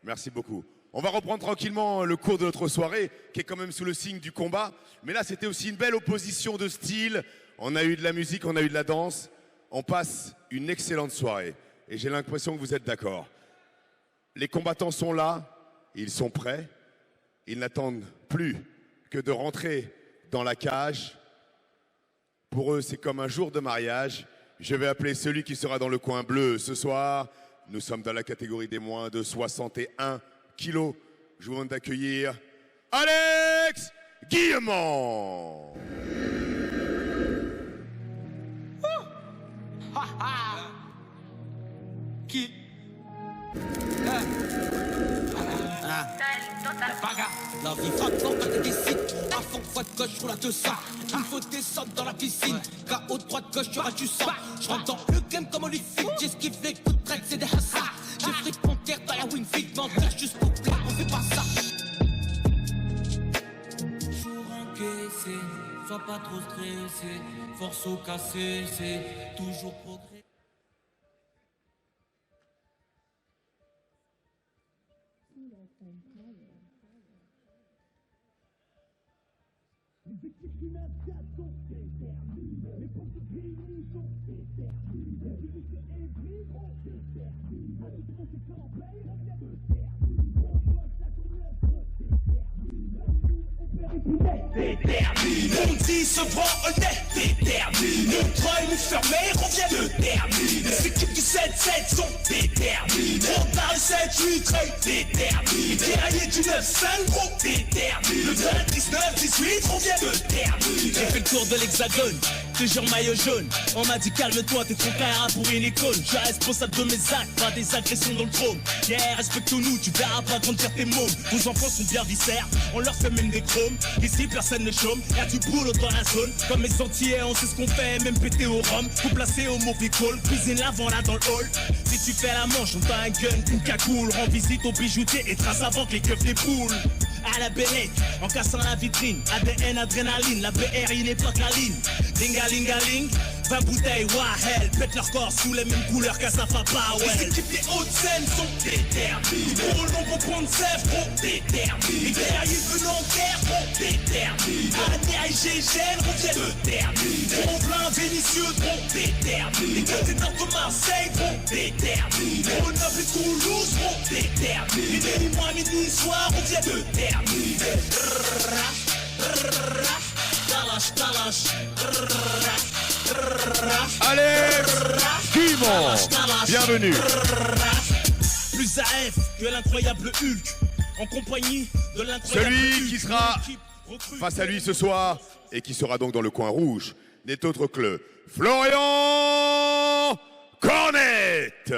Merci beaucoup. On va reprendre tranquillement le cours de notre soirée, qui est quand même sous le signe du combat. Mais là, c'était aussi une belle opposition de style. On a eu de la musique, on a eu de la danse. On passe une excellente soirée. Et j'ai l'impression que vous êtes d'accord. Les combattants sont là, ils sont prêts. Ils n'attendent plus que de rentrer dans la cage. Pour eux, c'est comme un jour de mariage. Je vais appeler celui qui sera dans le coin bleu ce soir. Nous sommes dans la catégorie des moins de 61 kilos. Je vous demande d'accueillir Alex Guillemont. Qui La vie frappe quand tu décides. À fond, fois de gauche, roule à 200. Il faut descendre dans la piscine. KO droite, gauche, tu auras du sang. Je rentre dans le game comme Holyfield. J'esquive les coups de traite, c'est des hassas. J'ai pris de panthère dans la Winfield. Menteur juste pour plaire, on fait pas ça. Jour encaissé, sois pas trop stressé. Force au cassé, c'est toujours progrès. On dit se prend honnête, déterminé. Montreuil nous fermé, on vient de terminer. Les équipes du 7-7 sont déterminées. On parle 7-8, très déterminé. Guerrier du 9-5, gros déterminé. Le 19-18, on vient de terminer. J'ai fait le tour de l'hexagone, toujours maillot jaune. On m'a dit calme-toi, t'es trop carré pour une icône. Je suis responsable de mes actes, pas des agressions dans le trône. Yeah, respecte-nous, tu verras pas grandir tes mômes. Vos enfants sont bien viscères, on leur fait même des chromes. Ici personne ne chôme, y'a du boulot dans la zone. Comme les Antillais, on sait ce qu'on fait, même pété au rhum. Tout placé au mauvais call, cuisine l'avant là dans le hall. Si tu fais la manche, on t'a un gun, une cagoule. Rends visite au bijoutier et trace avant que les keufs déboulent. À la Bellec, en cassant la vitrine. ADN, adrénaline, la BR, il n'est pas que la ligne. Dingalingaling, 20 bouteilles, wahel. Pète leur corps sous les mêmes couleurs qu'à Safa Powell. Les équipes des Hauts-de-Seine sont déterminées. Pour le nombre point de sèvres, gros déterminés. Les guerriers venant de guerre, gros déterminés. Ania et Gégène, on vient de terminer. Tromblin, Vénitieux, gros déterminés. Les conteneurs de Marseille, gros déterminés. Grenoble et Toulouse, gros déterminés. Minuit, moins minuit, soir, on vient de terminer. Alex Guillemont, bienvenue. Plus AF que l'incroyable Hulk. En compagnie de l'incroyable Hulk. Celui qui sera face à lui ce soir et qui sera donc dans le coin rouge n'est autre que le Florian Cornette.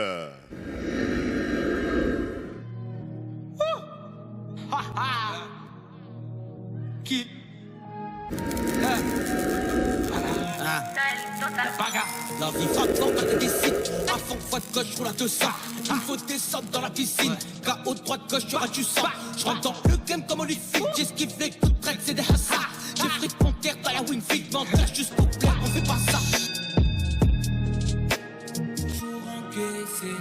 Qui La vie frappe quand tu décides. À fond, fois de gauche, roule à 200. Il faut descendre dans la piscine. KO droite, gauche, tu auras du sang. Je rentre dans le game comme Holyfield. J'esquive les coups de traite, c'est des hassas. J'ai pris de panthère dans la Winfield. Menteur juste pour plaire, on fait pas ça. Jour encaissé,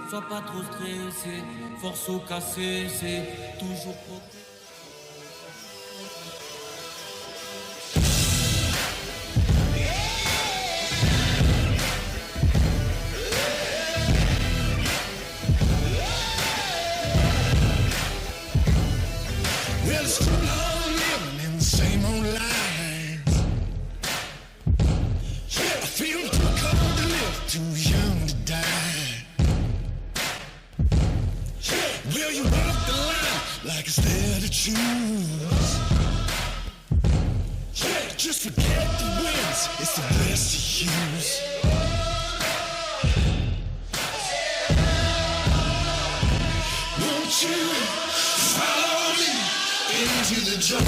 sois pas trop stressé. Force au cassé, c'est toujours progrès. Well, it's too long living in the same old life. I feel too cold to live, too young to die. Well, you walk the line like it's there to choose. Just forget the wins, it's the best to use. Won't you follow me into the jungle?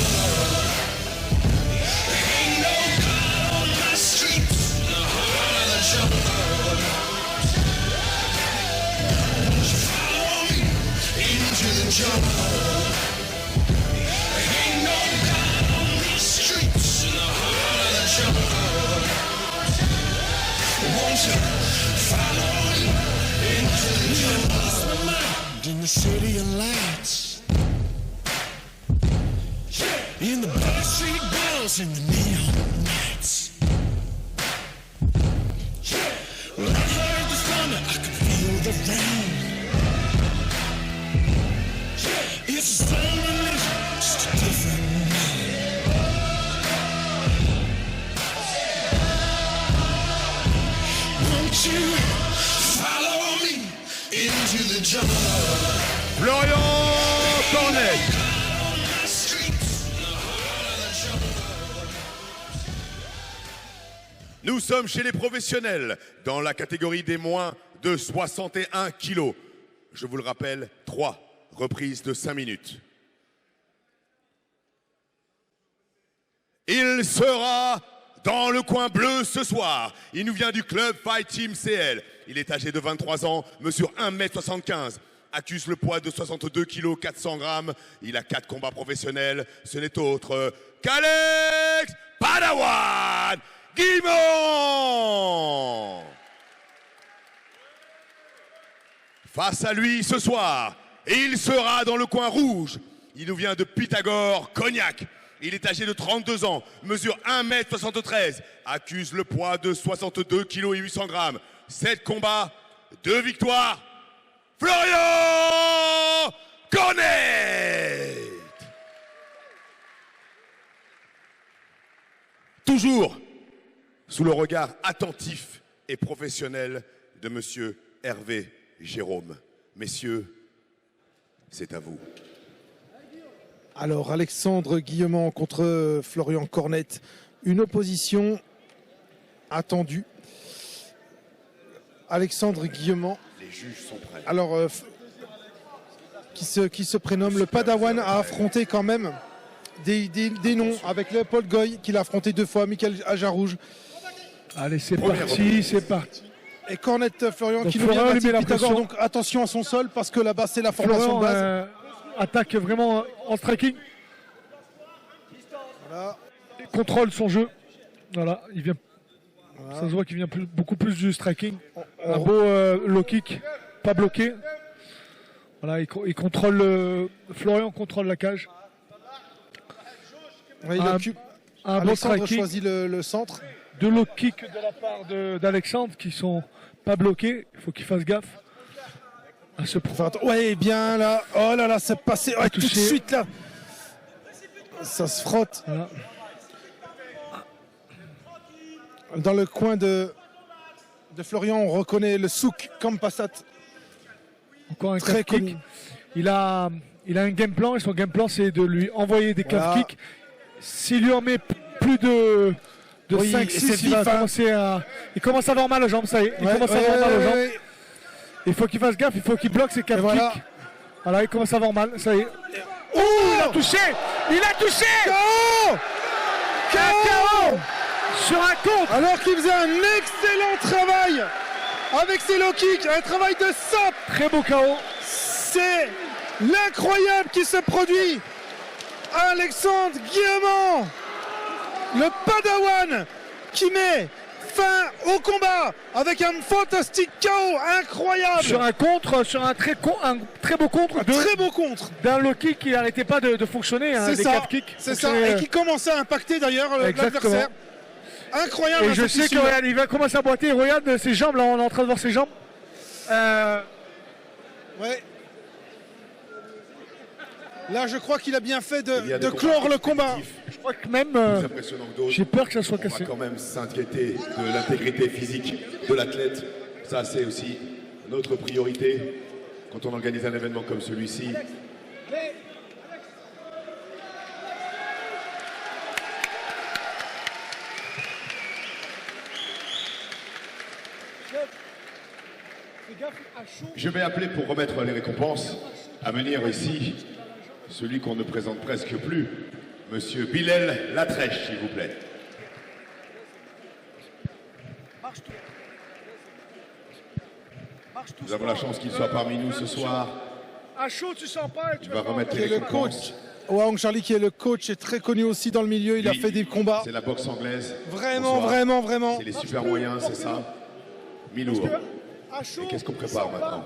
There ain't no God on my streets, in the heart of the jungle. Won't you follow me into the jungle? There ain't no God on these streets, in the heart of the jungle. Won't you follow me into the jungle? in the city of lights, in the backstreet bells and the neon lights. Well, I heard the thunder, I could feel the rain. It's a strong religion, just a different name. Won't you follow me into the jungle? Florian Cornet. Nous sommes chez les professionnels dans la catégorie des moins de 61 kilos. Je vous le rappelle, 3 reprises de 5 minutes. Il sera dans le coin bleu ce soir. Il nous vient du club Fight Team CL. Il est âgé de 23 ans, mesure 1m75, accuse le poids de 62 kg 400 grammes. Il a 4 combats professionnels. Ce n'est autre qu'Alex Padawan Guimont. Face à lui ce soir, il sera dans le coin rouge. Il nous vient de Pythagore, Cognac. Il est âgé de 32 ans, mesure 1m73, accuse le poids de 62 kg 800 grammes. 7 combats, 2 victoires. Florian Cornet. Toujours sous le regard attentif et professionnel de monsieur Hervé Jérôme. Messieurs, c'est à vous. Alors, Alexandre Guillemont contre Florian Cornet. Une opposition attendue. Alexandre Guillemont. Les juges sont prêts. Alors, qui se prénomme le Padawan, a affronté quand même des noms avec Léopold Goy, qu'il a affronté 2 fois, Michael Ajarouge. Allez, c'est parti, c'est parti. Et Cornet Florian Donc qui nous vient Florian de lui met la Pythagore, pression. donc attention à son sol parce que là-bas c'est la formation Florian de base. attaque vraiment en striking. Voilà. Il contrôle son jeu. Voilà, il vient. Ça se voit qu'il vient beaucoup plus du striking. Un beau low kick, pas bloqué. Voilà, il contrôle. Florian contrôle la cage. Ouais, il occupe. Un beau Alexandre striking. choisit le centre. 2 low kicks de la part d'Alexandre qui sont pas bloqués. Il faut qu'il fasse gaffe. À ce point. Ouais, bien là. Oh là là, c'est passé. Ouais, tout de touché. suite là. Ça se frotte. Voilà. Dans le coin de Florian, on reconnaît le souk comme Passat. Encore un Très calf kick. connu. Il a un game plan et son game plan c'est de lui envoyer des calf Voilà. kicks. S'il lui en met plus de Oui, 5, et c'est 6, il va vif, hein. commencer à. Il commence à avoir mal aux jambes, ça y est. Il Ouais, commence à avoir mal aux jambes. ouais. Il faut qu'il fasse gaffe, il faut qu'il bloque ses calf Et voilà. kicks. Voilà, il commence à avoir mal, ça y est. Oh, Il a touché. KO KO Sur un contre. Alors qu'il faisait un excellent travail avec ses low kicks, un travail de sape. Très beau KO. C'est l'incroyable qui se produit. Alexandre Guillemont, le Padawan qui met fin au combat avec un fantastique KO incroyable. Sur un contre, sur un très beau contre. Très beau contre. D'un low kick qui n'arrêtait pas de fonctionner. Hein, C'est des ça, calf kicks. c'est ça, Fonctionnait, et qui commençait à impacter d'ailleurs Exactement. l'adversaire. Incroyable. Et je sais qu'il va commencer à boiter. Regarde ses jambes, là, on est en train de voir ses jambes. Ouais. Là, je crois qu'il a bien fait Il y a de des clore combats le combat. répétitifs, Je crois que même, plus impressionnants que d'autres. j'ai peur que ça soit On va cassé. quand même s'inquiéter de l'intégrité physique de l'athlète. Ça, c'est aussi notre priorité quand on organise un événement comme celui-ci. Je vais appeler pour remettre les récompenses à venir ici celui qu'on ne présente presque plus, Monsieur Bilal Latrèche, s'il vous plaît. Nous avons la chance qu'il soit parmi nous ce soir. À chaud, tu sens pas. Il va remettre Qui les est le récompenses. coach. Wang Charlie qui est le coach est très connu aussi dans le milieu. Il a Lui, fait des combats. C'est la boxe anglaise. Vraiment, Bonsoir. vraiment, vraiment. C'est les super moyens, c'est ça. Mi-lourd. Et qu'est-ce qu'on prépare maintenant?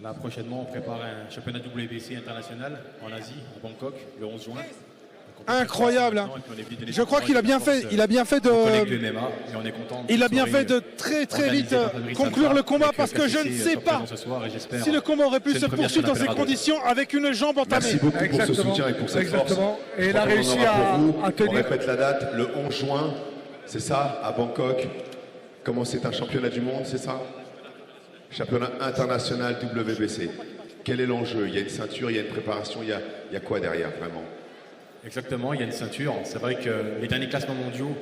Là, prochainement, on prépare un championnat WBC international en Asie, à Bangkok, le 11 juin. Incroyable. Hein. Je crois qu'il a bien fait. Il a bien fait de. Très vite conclure le combat parce que je ne sais pas si le combat aurait pu se poursuivre dans ces conditions avec une jambe entamée. Merci beaucoup pour ce soutien et pour cette force. Et il a réussi à tenir. On répète la date, le 11 juin, c'est ça, à Bangkok. Comment c'est un championnat du monde, c'est ça? Championnat international WBC. Quel est l'enjeu? Il y a une ceinture, il y a une préparation, il y a quoi derrière vraiment? Exactement, il y a une ceinture. C'est vrai que les derniers classements mondiaux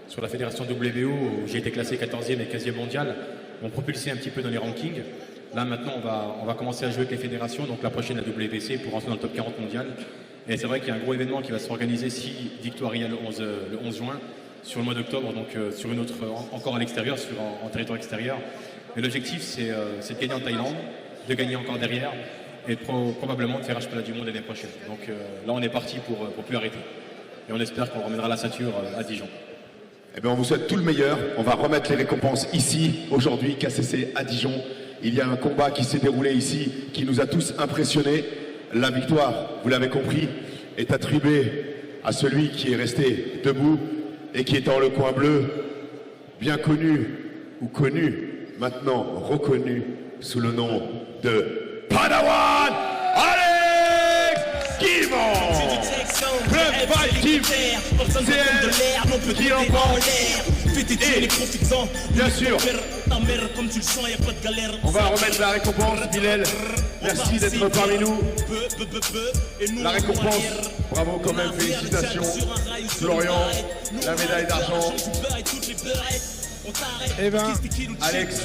sur la fédération WBO, où j'ai été classé 14e et 15e mondial, m'ont propulsé un petit peu dans les rankings. Là maintenant, on va commencer à jouer avec les fédérations, donc la prochaine, la WBC, pour rentrer dans le top 40 mondial. Et c'est vrai qu'il y a un gros événement qui va s'organiser si victoire il y a le 11 juin, sur le mois d'octobre, donc sur une autre, encore à l'extérieur, en territoire extérieur. Mais l'objectif, c'est de gagner en Thaïlande, de gagner encore derrière, et probablement de faire un championnat du monde l'année prochaine. Donc là, on est parti pour plus arrêter. Et on espère qu'on ramènera la ceinture à Dijon. Eh bien, on vous souhaite tout le meilleur. On va remettre les récompenses ici, aujourd'hui, KCC à Dijon. Il y a un combat qui s'est déroulé ici, qui nous a tous impressionnés. La victoire, vous l'avez compris, est attribuée à celui qui est resté debout et qui est dans le coin bleu, bien connu, ou connu, maintenant reconnu sous le nom de Padawan Alex Guimond. Club Fight Team CL qui l'emporte. Et bien sûr, on va remettre la récompense. Bilal, merci d'être parmi nous. La récompense, bravo quand même, félicitations. Florian, la médaille d'argent. Eh ben, Alex,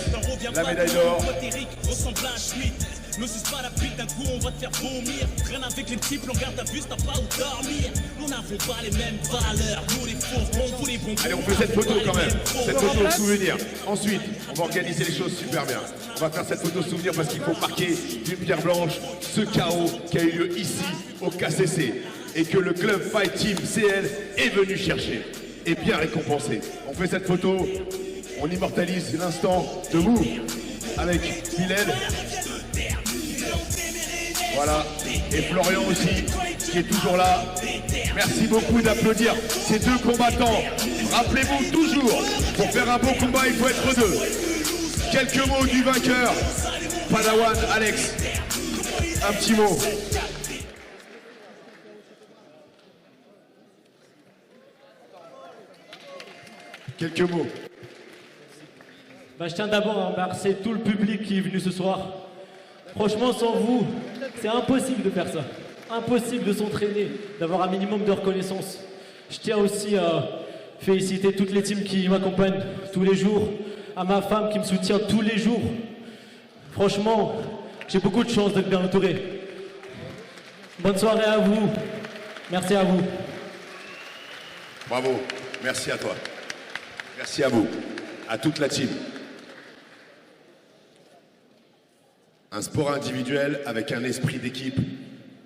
la médaille d'or. Ne suce pas la bite d'un coup, on va te faire vomir. Traîne avec les types, on garde ta vue, t'as pas où dormir. Nous n'avons pas les mêmes valeurs, nous les faux, on vous les bons. Allez, on fait cette photo quand même, cette photo souvenir. Ensuite, on va organiser les choses super bien. On va faire cette photo souvenir parce qu'il faut marquer d'une pierre blanche ce chaos qui a eu lieu ici au KCC et que le Club Fight Team CL est venu chercher et bien récompensé. On fait cette photo, on immortalise l'instant debout avec Bilal. Voilà, et Florian aussi, qui est toujours là. Merci beaucoup d'applaudir ces deux combattants. Rappelez-vous toujours, pour faire un bon combat, il faut être deux. Quelques mots du vainqueur, Padawan Alex. Un petit mot. Quelques mots. Je tiens d'abord à remercier tout le public qui est venu ce soir. Franchement, sans vous, c'est impossible de faire ça. Impossible de s'entraîner, d'avoir un minimum de reconnaissance. Je tiens aussi à féliciter toutes les teams qui m'accompagnent tous les jours, à ma femme qui me soutient tous les jours. Franchement, j'ai beaucoup de chance d'être bien entouré. Bonne soirée à vous. Merci à vous. Bravo. Merci à toi. Merci à vous. À toute la team. Un sport individuel avec un esprit d'équipe.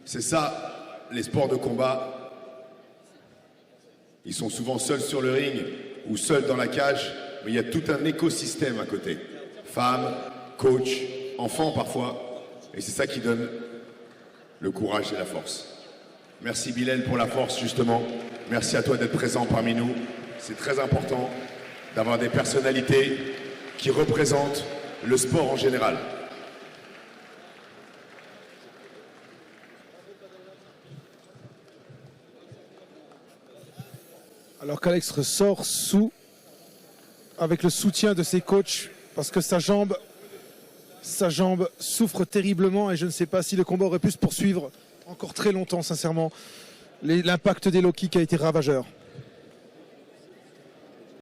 C'est ça, les sports de combat. Ils sont souvent seuls sur le ring ou seuls dans la cage, mais il y a tout un écosystème à côté. Femmes, coach, enfants parfois. Et c'est ça qui donne le courage et la force. Merci Bilal pour la force, justement. Merci à toi d'être présent parmi nous. C'est très important d'avoir des personnalités qui représentent le sport en général. Alors qu'Alex ressort avec le soutien de ses coachs, parce que sa jambe souffre terriblement et je ne sais pas si le combat aurait pu se poursuivre encore très longtemps, sincèrement. L'impact des low kicks a été ravageur.